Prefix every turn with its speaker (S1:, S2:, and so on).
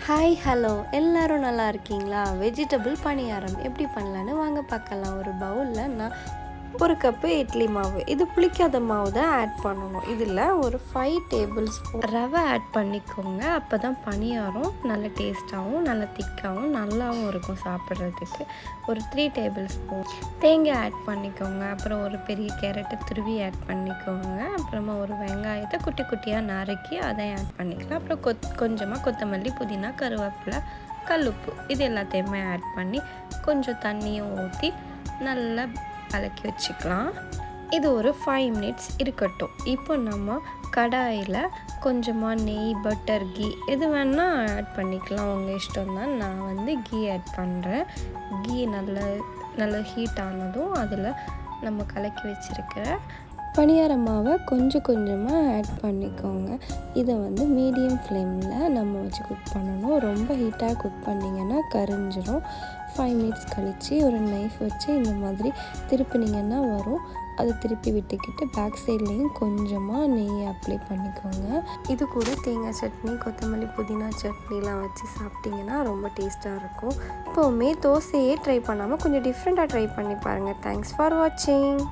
S1: Hi hello எல்லாரும் நல்லா இருக்கீங்களா? வெஜிடபிள் பணியாரம் எப்படி பண்ணலான்னு வாங்க பார்க்கலாம். ஒரு பவுலில் நான் ஒரு கப்பு இட்லி மாவு, இது புளிக்காத மாவு தான் ஆட் பண்ணணும். இதில் ஒரு 5 டேபிள் ஸ்பூன் ரவை ஆட் பண்ணிக்கோங்க. அப்போ தான் பணியாரம் நல்ல டேஸ்ட்டாகவும் நல்ல திக்காகவும் நல்லாவும் இருக்கும் சாப்பிட்றதுக்கு. ஒரு 3 டேபிள் ஸ்பூன் தேங்காய் ஆட் பண்ணிக்கோங்க. அப்புறம் ஒரு பெரிய கேரட்டை துருவி ஆட் பண்ணிக்கோங்க. அப்புறமா ஒரு வெங்காயத்தை குட்டி குட்டியாக நறுக்கி அதையும் ஆட் பண்ணிக்கலாம். அப்புறம் கொஞ்சமாக கொத்தமல்லி, புதினா, கருவேப்பிலை, கல்லுப்பு இது எல்லாத்தையுமே ஆட் பண்ணி கொஞ்சம் தண்ணியும் ஊற்றி நல்லா கலக்கி வச்சுக்கலாம். இது ஒரு 5 மினிட்ஸ் இருக்கட்டும். இப்போ நம்ம கடாயில் கொஞ்சமாக நெய், பட்டர், கீ எது வேணால் ஆட் பண்ணிக்கலாம், உங்கள் இஷ்டம் தான். நான் கீ ஆட் பண்ணுறேன். கீ நல்ல ஹீட் ஆனதும் அதில் நம்ம கலக்கி வச்சுருக்கிற பணியார மாவை கொஞ்சம் கொஞ்சமாக ஆட் பண்ணிக்கோங்க. இதை மீடியம் ஃப்ளேமில் நம்ம வச்சு குக் பண்ணணும். ரொம்ப ஹீட்டாக குக் பண்ணிங்கன்னா கரிஞ்சிரும். 5 மினிட்ஸ் கழித்து ஒரு நைஃப் வச்சு இந்த மாதிரி திருப்பினீங்கன்னா வரும். அதை திருப்பி விட்டுக்கிட்டு பேக் சைட்லேயும் கொஞ்சமாக நெய் அப்ளை பண்ணிக்கோங்க. இது கூட தேங்காய் சட்னி, கொத்தமல்லி, புதினா சட்னிலாம் வச்சு சாப்பிட்டிங்கன்னா ரொம்ப டேஸ்ட்டாக இருக்கும். எப்போவுமே தோசையே ட்ரை பண்ணாமல் கொஞ்சம் டிஃப்ரெண்ட்டாக ட்ரை பண்ணி பாருங்கள். தேங்க்ஸ் ஃபார் வாட்சிங்.